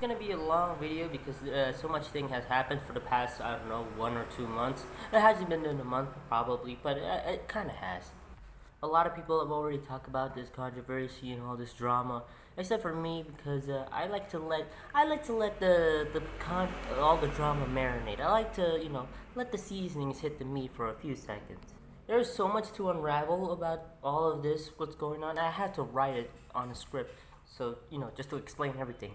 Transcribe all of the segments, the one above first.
gonna be a long video because so much thing has happened for the past, I don't know, 1 or 2 months. It hasn't been in a month probably, but it kind of has. A lot of people have already talked about this controversy and all this drama, except for me because I like to let all the drama marinate. I like to let the seasonings hit the meat for a few seconds. There's so much to unravel about all of this, what's going on. I had to write it on a script, so just to explain everything.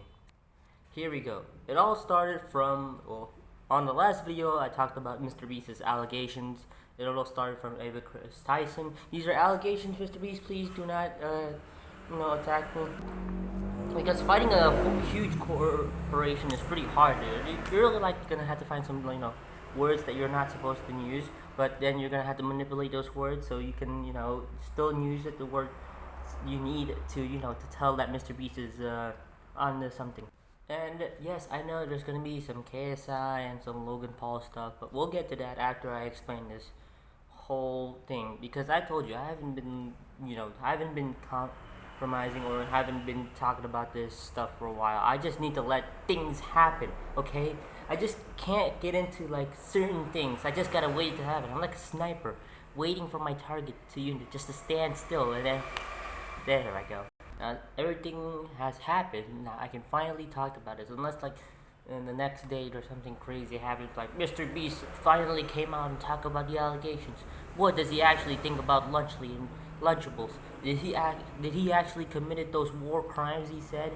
Here we go. It all started from, well, on the last video I talked about Mr. Beast's allegations. It all started from Ava Chris Tyson. These are allegations, Mr. Beast. Please do not, attack me. Because fighting a huge corporation is pretty hard, dude. You're really gonna have to find some, words that you're not supposed to use, but then you're gonna have to manipulate those words so you can, still use it, the word you need to tell that Mr. Beast is on something. And yes, I know there's gonna be some KSI and some Logan Paul stuff, but we'll get to that after I explain this whole thing. Because I told you I haven't been compromising or haven't been talking about this stuff for a while. I just need to let things happen, okay? I just can't get into certain things. I just gotta wait to happen. I'm like a sniper, waiting for my target to just to stand still, and then there I go. Everything has happened. Now I can finally talk about it. Unless in the next date or something crazy happens, like Mr. Beast finally came out and talked about the allegations. What does he actually think about Lunchly and Lunchables? Did he actually committed those war crimes he said?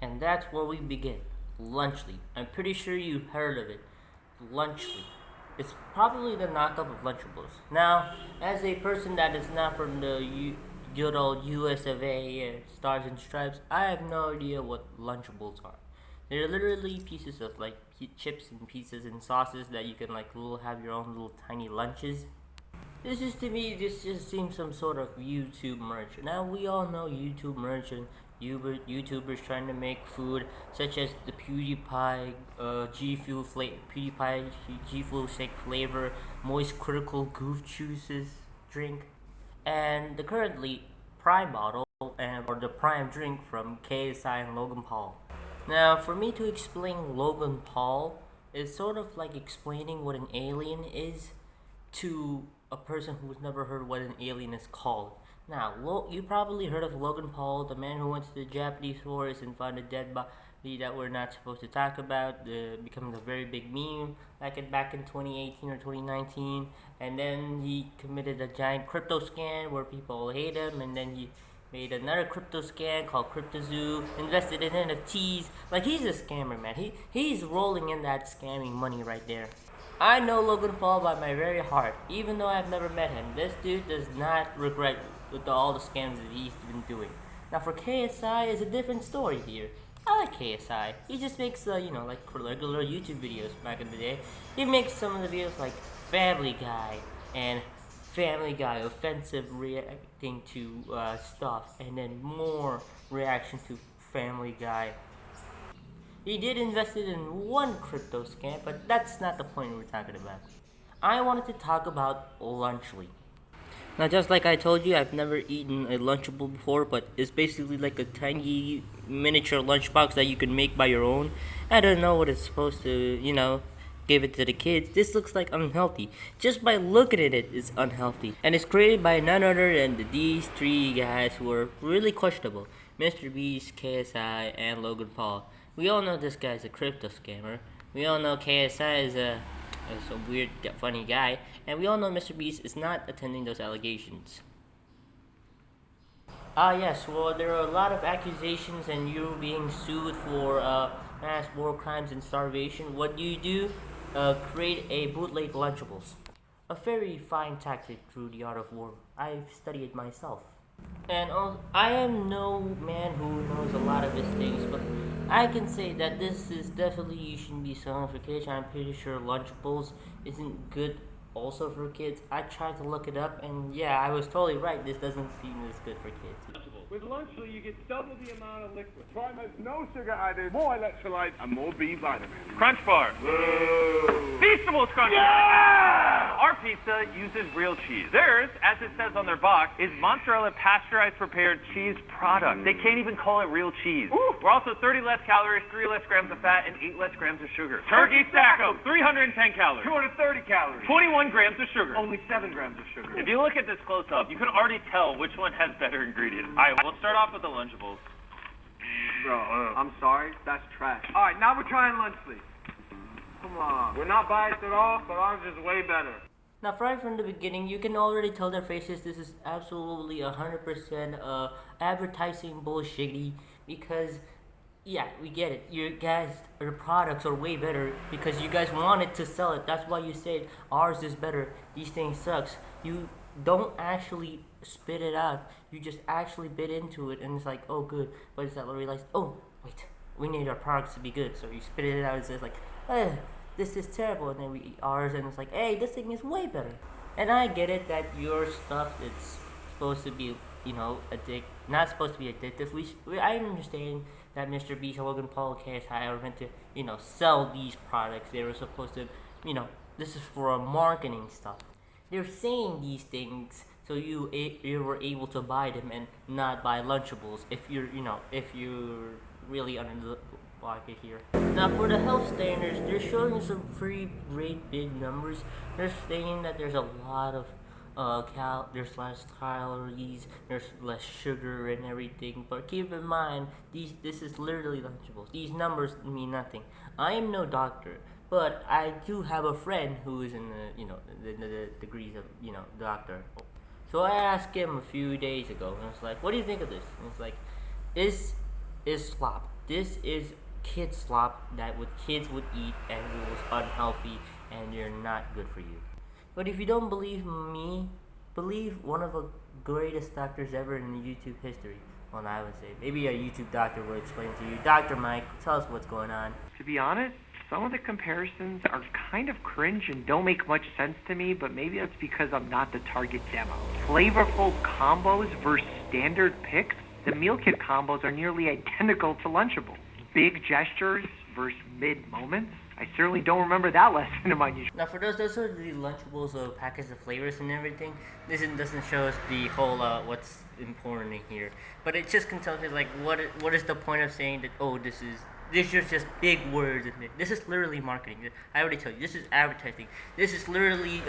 And that's where we begin. Lunchly. I'm pretty sure you heard of it. Lunchly. It's probably the knockoff of Lunchables. Now, as a person that is not from the good old US of A, Stars and Stripes, I have no idea what Lunchables are. They're literally pieces of chips and pieces and sauces that you can have your own little tiny lunches. This just seems some sort of YouTube merch. Now we all know YouTube merch and YouTubers trying to make food, such as the PewDiePie G Fuel shake flavor, Moist Critical Goof Juices drink, and the currently Prime bottle or the Prime drink from KSI and Logan Paul. Now, for me to explain Logan Paul, it's sort of like explaining what an alien is to a person who's never heard what an alien is called. Now, you probably heard of Logan Paul, the man who went to the Japanese forest and found a dead body that we're not supposed to talk about, becoming a very big meme back in 2018 or 2019, and then he committed a giant crypto scam where people hate him, and then he made another crypto scam called CryptoZoo, invested in NFTs. He's a scammer, man. He's rolling in that scamming money right there. I know Logan Paul by my very heart, even though I've never met him. This dude does not regret all the scams that he's been doing. Now for KSI, it's a different story here. I like KSI. He just makes regular YouTube videos back in the day. He makes some of the videos like Family Guy and Family Guy offensive reacting to stuff, and then more reaction to Family Guy. He did invest in one crypto scam, but that's not the point we're talking about. I wanted to talk about Lunchly. Now, just like I told you, I've never eaten a Lunchable before, but it's basically like a tiny miniature lunchbox that you can make by your own. I don't know what it's supposed to, give it to the kids. This looks like unhealthy. Just by looking at it, it's unhealthy. And it's created by none other than these three guys who are really questionable. Mr. Beast, KSI, and Logan Paul. We all know this guy's a crypto scammer. We all know KSI is a weird, funny guy. And we all know Mr. Beast is not attending those allegations. Yes, well, there are a lot of accusations and you being sued for mass war crimes and starvation. What do? Create a bootleg Lunchables. A very fine tactic through the art of war. I've studied it myself. And I am no man who knows a lot of these things, but I can say that this is definitely you shouldn't be selling for kids. I'm pretty sure Lunchables isn't good also for kids. I tried to look it up, and yeah, I was totally right. This doesn't seem as good for kids. With Lunchly, you get double the amount of liquid. Prime has no sugar added, more electrolytes, and more B vitamins. Crunch Bar. Whoa. Feastables Crunch Bar. Yeah! Our pizza uses real cheese. Theirs, as it says on their box, is mozzarella pasteurized prepared cheese product. They can't even call it real cheese. Ooh. We're also 30 less calories, 3 less grams of fat, and 8 less grams of sugar. Turkey Stacko, 310 calories. 230 calories. 21 grams of sugar. Only 7 grams of sugar. If you look at this close up, you can already tell which one has better ingredients. All right, we'll start off with the Lunchables. Bro, I'm sorry, that's trash. All right, now we're trying Lunchly. Come on. We're not biased at all, but ours is way better. Now, right from the beginning, you can already tell their faces this is absolutely 100% advertising bullshitty because, yeah, we get it. You guys, your products are way better because you guys wanted to sell it. That's why you said ours is better. These things sucks. You don't actually spit it out. You just actually bit into it and it's like, oh, good. But it's that realized, oh, wait, we need our products to be good. So you spit it out and it's like, this is terrible, and then we eat ours, and it's like, hey, this thing is way better. And I get it that your stuff it's supposed to be, not supposed to be addictive. I understand that Mr. Beast, Logan Paul, KSI are meant to, sell these products. They were supposed to, this is for marketing stuff. They're saying these things so you were able to buy them and not buy Lunchables if you're really under the market here. Now for the health standards, they're showing some pretty great big numbers. They're saying that there's a lot of there's less calories, there's less sugar and everything. But keep in mind, this is literally Lunchables. These numbers mean nothing. I am no doctor, but I do have a friend who is in the degrees of doctor. So I asked him a few days ago, and I was like, "What do you think of this?" And it's like, "This is slop. This is kid slop that kids would eat and it was unhealthy and they're not good for you." But if you don't believe me, believe one of the greatest doctors ever in the YouTube history. Well, I would say maybe a YouTube doctor will explain to you. Dr. Mike, tell us what's going on. To be honest, some of the comparisons are kind of cringe and don't make much sense to me, but maybe that's because I'm not the target demo. Flavorful combos versus standard picks. The meal kit combos are nearly identical to Lunchables. Big gestures versus mid moments. I certainly don't remember that lesson in my nutrition. Now, for those are the Lunchables packets of flavors and everything. This doesn't show us the whole what's important in here, but it just can tell me like what is the point of saying that this is just big words in it. This is literally marketing. I already told you, this is advertising. This is literally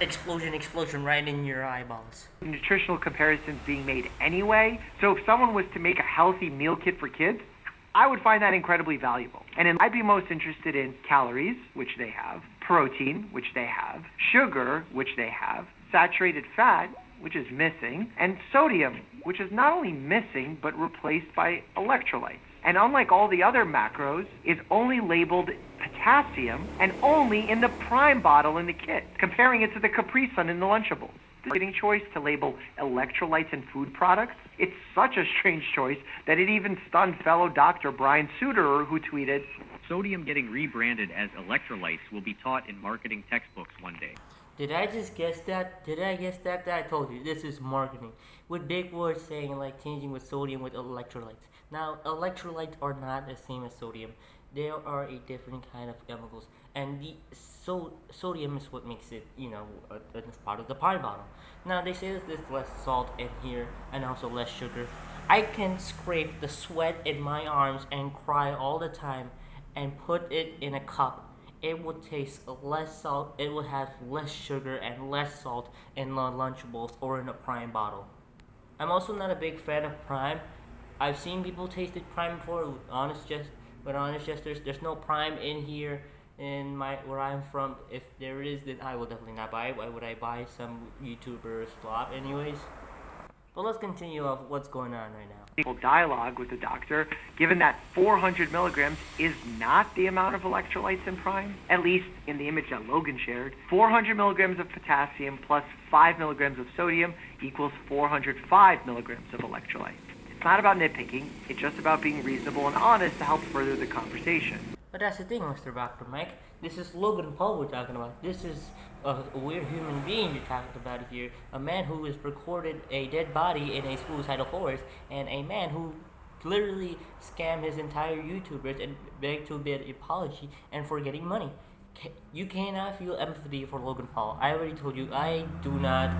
explosion right in your eyeballs. Nutritional comparisons being made anyway. So if someone was to make a healthy meal kit for kids, I would find that incredibly valuable. And I'd be most interested in calories, which they have, protein, which they have, sugar, which they have, saturated fat, which is missing, and sodium, which is not only missing, but replaced by electrolytes. And unlike all the other macros, is only labeled potassium and only in the Prime bottle in the kit, comparing it to the Capri Sun in the Lunchables. The marketing choice to label electrolytes in food products, it's such a strange choice that it even stunned fellow Dr. Brian Suterer, who tweeted, "Sodium getting rebranded as electrolytes will be taught in marketing textbooks one day." Did I just guess that? Did I guess that? I told you, this is marketing. With big words saying like changing with sodium with electrolytes. Now, electrolytes are not the same as sodium. They are a different kind of chemicals. And the sodium is what makes it, it's part of the pie bottle. Now, they say that there's less salt in here and also less sugar. I can scrape the sweat in my arms and cry all the time and put it in a cup. It would taste less salt, it would have less sugar and less salt in the Lunchables or in a Prime bottle. I'm also not a big fan of Prime. I've seen people tasted Prime before, honest gestures. There's no Prime in here in where I'm from. If there is, then I will definitely not buy it. Why would I buy some YouTuber slop anyways? But let's continue off what's going on right now. Dialogue with the doctor, given that 400 milligrams is not the amount of electrolytes in Prime, at least in the image that Logan shared. 400 milligrams of potassium plus 5 milligrams of sodium equals 405 milligrams of electrolytes. It's not about nitpicking, it's just about being reasonable and honest to help further the conversation. But that's the thing, Mr. Dr. Mike. This is Logan Paul we're talking about. This is a weird human being you're talking about here. A man who has recorded a dead body in a suicidal forest, and a man who literally scammed his entire YouTubers and begged to a bit apology and for getting money. You cannot feel empathy for Logan Paul. I already told you I do not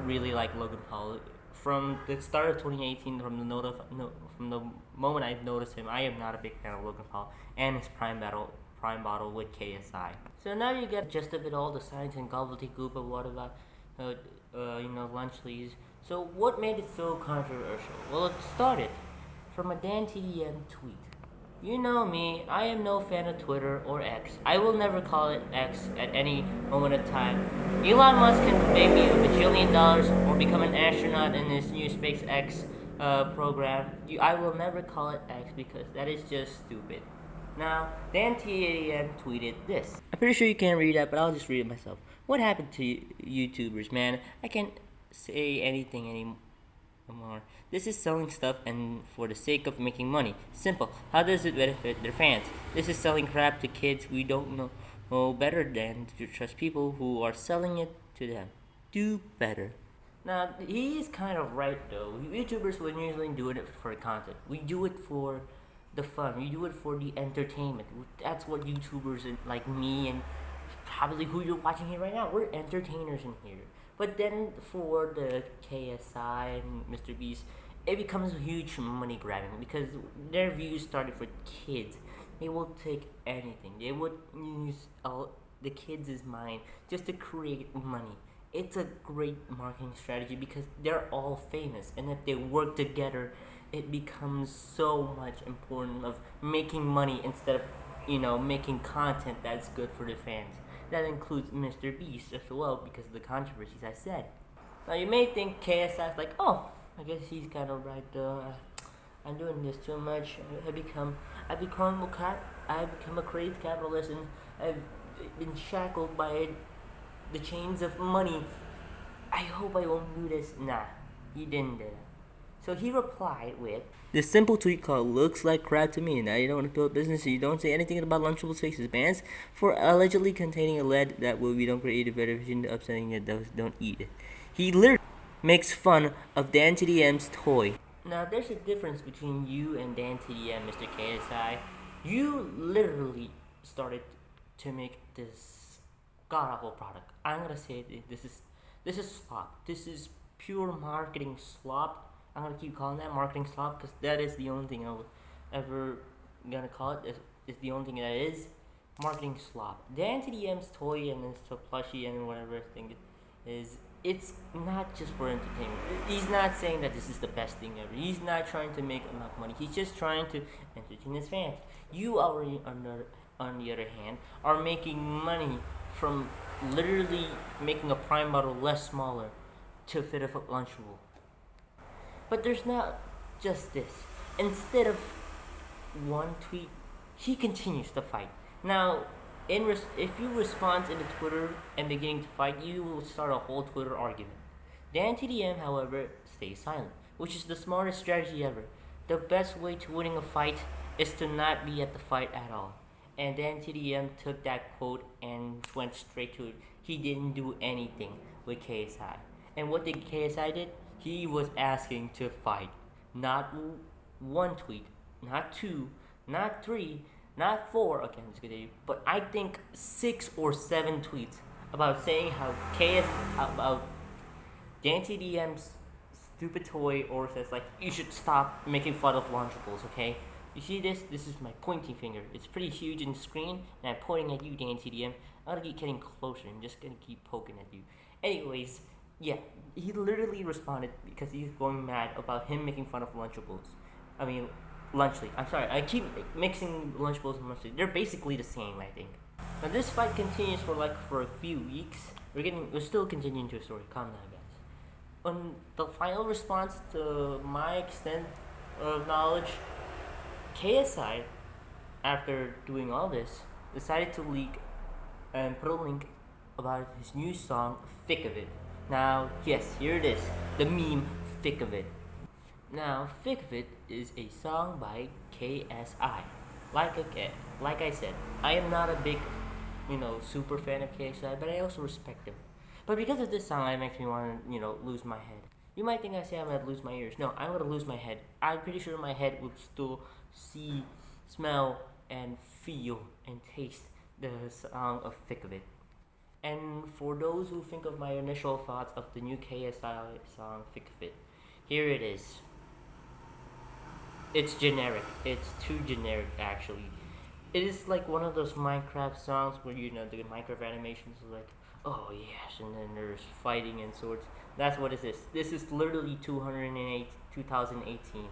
really like Logan Paul. From the start of 2018, from the moment I noticed him, I am not a big fan of Logan Paul and his Prime Bottle with KSI. So now you get the gist of it all, the science and gobbledygook of what about, lunch leads. So what made it so controversial? Well, it started from a Dan TDM tweet. You know me, I am no fan of Twitter or X. I will never call it X at any moment of time. Elon Musk can make me $1 bajillion or become an astronaut in this new SpaceX program. I will never call it X because that is just stupid. Now, Dan TDM tweeted this. I'm pretty sure you can't read that, but I'll just read it myself. What happened to YouTubers, man? I can't say anything anymore. This is selling stuff and for the sake of making money. Simple. How does it benefit their fans? This is selling crap to kids we don't know better than to trust people who are selling it to them. Do better. Now, he is kind of right though. YouTubers would usually do it for content. We do it for the fun. We do it for the entertainment. That's what YouTubers like me and probably who you're watching here right now, we're entertainers in here. But then for the KSI and Mr. Beast, it becomes a huge money grabbing because their views started for kids. They will take anything. They would use the kids' mind just to create money. It's a great marketing strategy because they're all famous, and if they work together, it becomes so much important of making money instead of making content that's good for the fans. That includes Mr. Beast as well because of the controversies I said. Now you may think KSI's like, oh, I guess he's kind of right though. I'm doing this too much. I become a creative capitalist and I've been shackled by the chains of money. I hope I won't do this. Nah, he didn't do that. So he replied with this simple tweet called "Looks like crap to me." Now you don't want to build business, so you don't say anything about Lunchables faces bans for allegedly containing a lead that will we don't create a better vision upsetting that those don't eat it. He literally makes fun of Dan TDM's toy. Now there's a difference between you and Dan TDM, Mr. KSI. You literally started to make this god awful product. I'm gonna say this is slop. This is pure marketing slop. I'm gonna keep calling that marketing slop because that is the only thing I would ever gonna call it. Is the only thing that is marketing slop. Dan TDM's toy and his plushie and whatever thing is, it's not just for entertainment. He's not saying that this is the best thing ever. He's not trying to make enough money. He's just trying to entertain his fans. You already, on the other hand, are making money from literally making a Prime bottle less smaller to fit a Lunchable. But there's not just this. Instead of one tweet, he continues to fight. Now, if you respond in the Twitter and beginning to fight, you will start a whole Twitter argument. Dan TDM, however, stays silent, which is the smartest strategy ever. The best way to winning a fight is to not be at the fight at all. And Dan TDM took that quote and went straight to it. He didn't do anything with KSI. And what did KSI did? He was asking to fight. Not one tweet, not two, not three, not four, okay, I'm just kidding, but I think 6 or 7 tweets about saying how about Dan TDM's stupid toy, or says like, you should stop making fun of Lunchables, okay? You see this? This is my pointing finger. It's pretty huge in the screen, and I'm pointing at you, Dan TDM. I'm gonna keep getting closer. I'm just gonna keep poking at you. Anyways, yeah, he literally responded because he's going mad about him making fun of Lunchables. I mean, Lunch League. I'm sorry, I keep mixing Lunchables and Lunch League. They're basically the same, I think. Now this fight continues for a few weeks. We're still continuing to a story. Calm down, guys. On the final response to my extent of knowledge, KSI, after doing all this, decided to leak and put a link about his new song, Thick of It. Now, yes, here it is, the meme, Thick of It. Now, Thick of It is a song by KSI. Like I said, I am not a big super fan of KSI, but I also respect him. But because of this song, it makes me want to, lose my head. You might think I say I'm gonna lose my ears. No, I'm gonna lose my head. I'm pretty sure my head would still see, smell, and feel and taste the song of Thick of It. And for those who think of my initial thoughts of the new KSI song, Thick of It, here it is. It's generic. It's too generic, actually. It is like one of those Minecraft songs where, the Minecraft animations are like, oh yes, and then there's fighting and swords. That's what it is. This is literally 2018.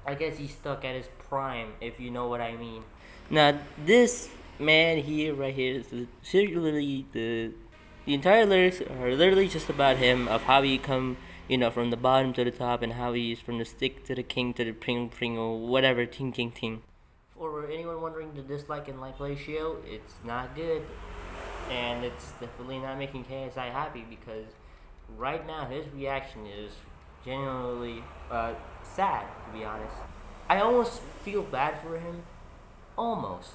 I guess he's stuck at his prime, if you know what I mean. Now, this man here, right here, is literally the entire lyrics are literally just about him, of how he come, from the bottom to the top, and how he's from the stick to the king to the pringle, whatever, ting. For anyone wondering the dislike and like ratio, it's not good. And it's definitely not making KSI happy, because right now his reaction is genuinely sad, to be honest. I almost feel bad for him. Almost.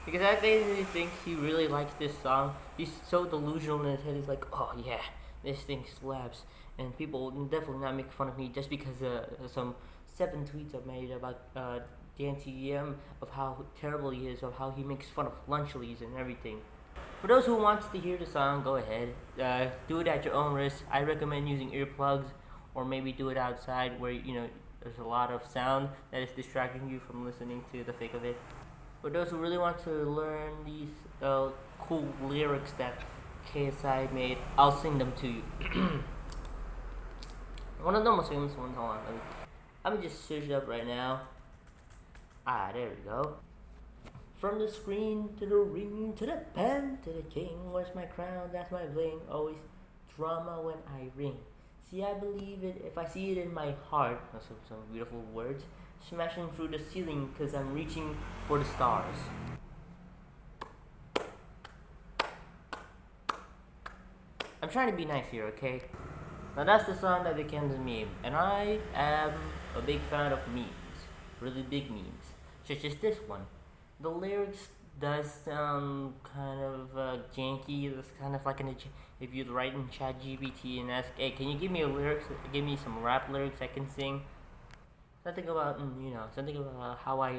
Because I basically think he really likes this song. He's so delusional in his head. He's like, oh yeah, this thing slaps. And people will definitely not make fun of me just because some 7 tweets I've made about DanTDM, of how terrible he is, of how he makes fun of Lunchleys and everything. For those who want to hear the song, go ahead. Do it at your own risk. I recommend using earplugs, or maybe do it outside where, there's a lot of sound that is distracting you from listening to the Thick of It. For those who really want to learn these cool lyrics that KSI made, I'll sing them to you. One of the most famous ones, hold on. Let me just search it up right now. There we go. From the screen to the ring, to the pen, to the king, where's my crown, that's my bling, always drama when I ring. See, I believe it if I see it in my heart. That's some beautiful words. Smashing through the ceiling, cause I'm reaching for the stars. I'm trying to be nice here, okay? Now that's the song that became the meme, and I am a big fan of memes. Really big memes. Such as this one. The lyrics does sound kind of janky. It's kind of like if you write in ChatGPT and ask, hey, can you give me some rap lyrics I can sing? Something about how I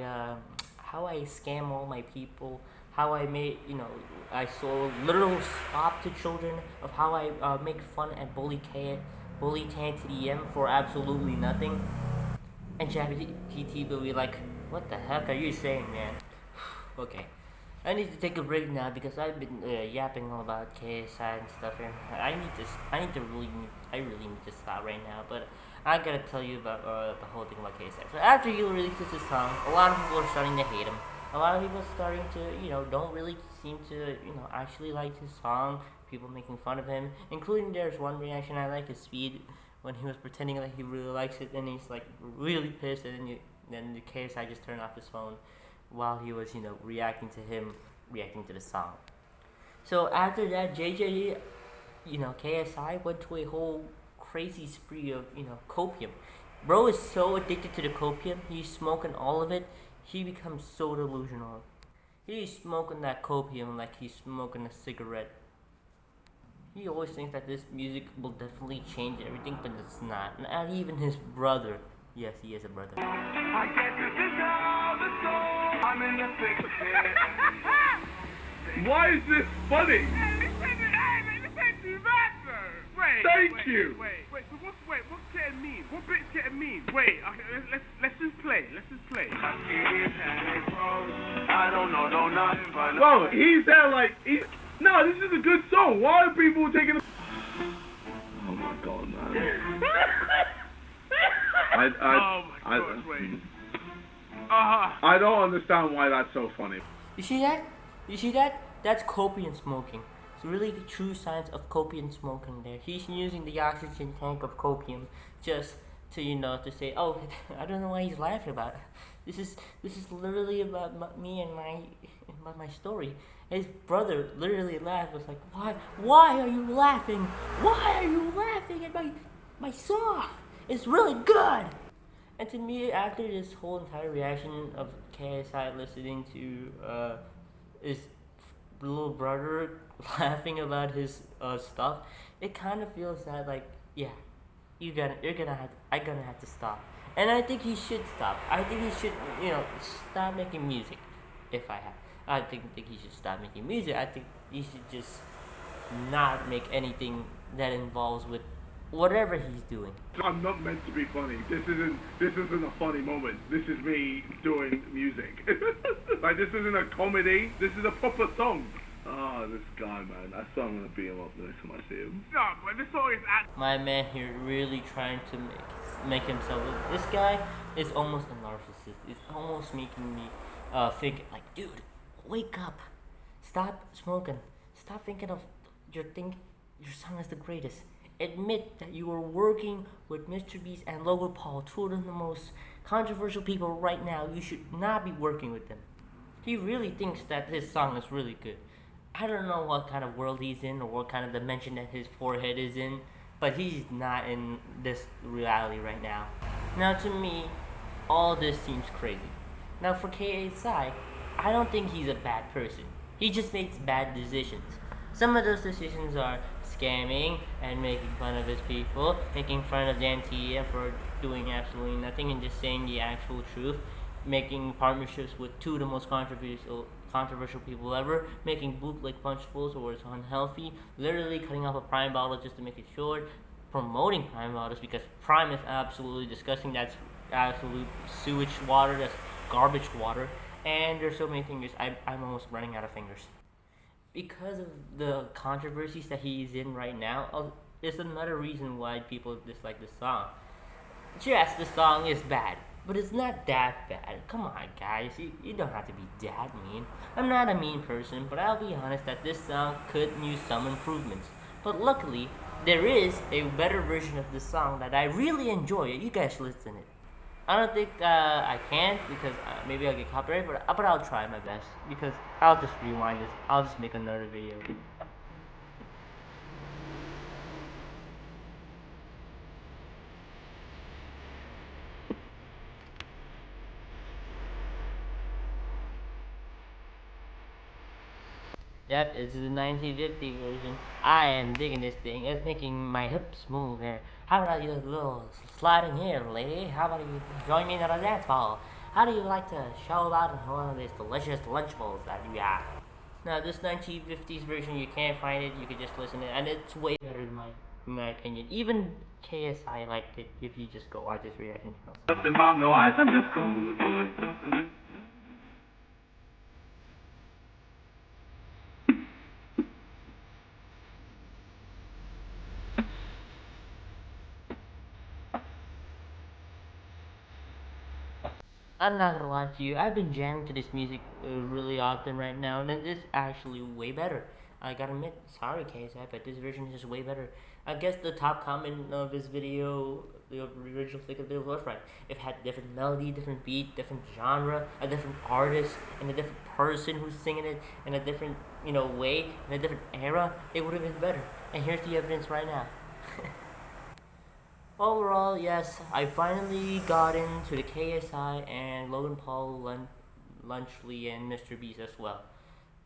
scam all my people, how I made, I sold literal stop to children, of how I make fun and bully DanTDM for absolutely nothing. And ChatGPT will be like, what the heck are you saying, man? Okay, I need to take a break now because I've been yapping all about KSI and stuff, and I really need to stop right now. But I gotta tell you about the whole thing about KSI. So after he releases his song, a lot of people are starting to hate him. A lot of people are starting to, don't really seem to, actually like his song. People making fun of him, including there's one reaction I like, is Speed, when he was pretending like he really likes it, and he's like really pissed, and then the KSI just turned off his phone while he was, reacting to the song. So after that, JJ, KSI went to a whole crazy spree of, copium. Bro is so addicted to the copium, he's smoking all of it, he becomes so delusional. He's smoking that copium like he's smoking a cigarette. He always thinks that this music will definitely change everything, but it's not. Not even his brother. Yes, he is a brother. I guess this is how the soul. I'm in the thick of it. Why is this funny? Thank you. Wait. So what's getting mean? What bit's getting mean? Wait, okay, let's just play. I don't know nothing but. Bro, he's there like no, this is a good song. Why are people taking? Oh my god, man. I don't understand why that's so funny. You see that? That's copium smoking. It's really the true signs of copium smoking there. He's using the oxygen tank of copium just to, to say, oh, I don't know why he's laughing about it. This is literally about me and my story. His brother literally laughed. Was like, why are you laughing? Why are you laughing at my song? It's really good. And to me, after this whole entire reaction of KSI listening to his little brother laughing about his stuff, it kind of feels that like, yeah, I'm gonna have to stop. And I think he should stop. I think he should, stop making music. If I think he should stop making music. I think he should just not make anything that involves with whatever he's doing. I'm not meant to be funny. This isn't a funny moment. This is me doing music. Like, this isn't a comedy. This is a proper song. Oh, this guy, man. I swear I'm gonna beat him up the next time I see him. No, but this song is My man here really trying to make himself. This guy is almost a narcissist. It's almost making me think like, dude, wake up, stop smoking, stop thinking of your song is the greatest. Admit that you are working with Mr. Beast and Logan Paul, two of the most controversial people right now. You should not be working with them. He really thinks that his song is really good. I don't know what kind of world he's in or what kind of dimension that his forehead is in, but he's not in this reality right now. Now, to me, all this seems crazy. Now, for KSI, I don't think he's a bad person. He just makes bad decisions. Some of those decisions are scamming and making fun of his people, making fun of Dantia for doing absolutely nothing and just saying the actual truth, making partnerships with two of the most controversial people ever, making bootleg Punchables where it's unhealthy, literally cutting off a Prime bottle just to make it short, promoting Prime bottles because Prime is absolutely disgusting. That's absolute sewage water, that's garbage water, and there's so many things. I'm almost running out of fingers. Because of the controversies that he's in right now, it's another reason why people dislike the song. Yes, the song is bad, but it's not that bad. Come on, guys, you don't have to be that mean. I'm not a mean person, but I'll be honest that this song could use some improvements. But luckily, there is a better version of the song that I really enjoy. You guys listen to it. I don't think I can because maybe I'll get copyrighted, but I'll try my best because I'll just rewind this. I'll just make another video. Yep, it's the 1950 version. I am digging this thing. It's making my hips move there. How about you, little sliding here, lady? How about you join me in a dance ball? How do you like to show about one of these delicious Lunchables that you got? Now, this 1950s version, you can't find it. You can just listen to it, and it's way better in my opinion. Even KSI liked it. If you just go watch this reaction channel. Nothing about no ice. I'm just cool. I'm not gonna lie to you, I've been jamming to this music really often right now, and it's actually way better. I gotta admit, sorry KSI, but this version is just way better. I guess the top comment of this video, the original Flick of the video was right. If it had different melody, different beat, different genre, a different artist, and a different person who's singing it in a different, way, in a different era, it would have been better. And here's the evidence right now. Overall, yes, I finally got into the KSI and Logan Paul, Lunchley, and Mr. Beast as well.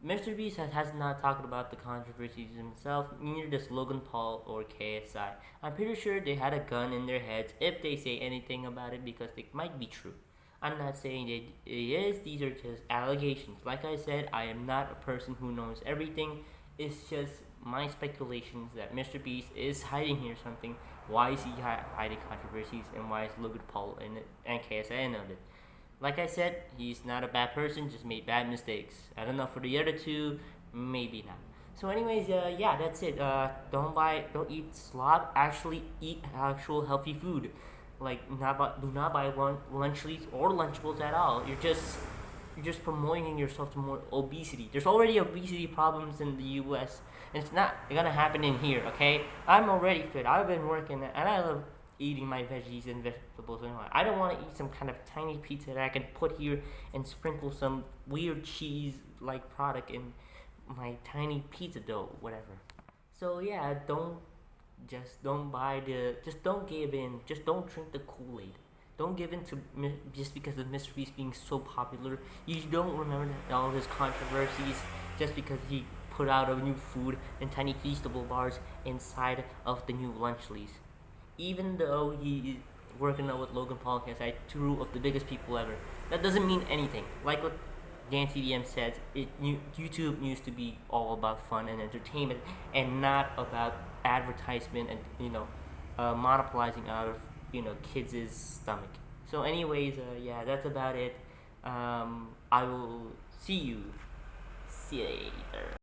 Mr. Beast has not talked about the controversies himself, neither does Logan Paul or KSI. I'm pretty sure they had a gun in their heads if they say anything about it because it might be true. I'm not saying that it is, these are just allegations. Like I said, I am not a person who knows everything. It's just my speculations that Mr. Beast is hiding here something. Why is he hiding controversies, and why is Logan Paul in it and KSI in it? Like I said, he's not a bad person, just made bad mistakes. I don't know for the other two, maybe not. So anyways, yeah, that's it. Don't eat slob. Actually, eat actual healthy food. Like, do not buy Lunchleys or Lunchables at all. You're just promoting yourself to more obesity. There's already obesity problems in the U.S. and it's not gonna happen in here, okay? I'm already fit. I've been working and I love eating my veggies and vegetables and all. I don't want to eat some kind of tiny pizza that I can put here and sprinkle some weird cheese-like product in my tiny pizza dough, whatever. So yeah, don't give in. Just don't drink the Kool-Aid. Don't give in to just because of Mr. Beast being so popular. You don't remember all his controversies just because he put out a new food and tiny feastable bars inside of the new Lunchleys. Even though he is working out with Logan Paul and KSI, two of the biggest people ever, that doesn't mean anything. Like what Dan TDM says, YouTube used to be all about fun and entertainment, and not about advertisement and monopolizing out of kids' stomach. So, anyways, yeah, that's about it. I will see you later.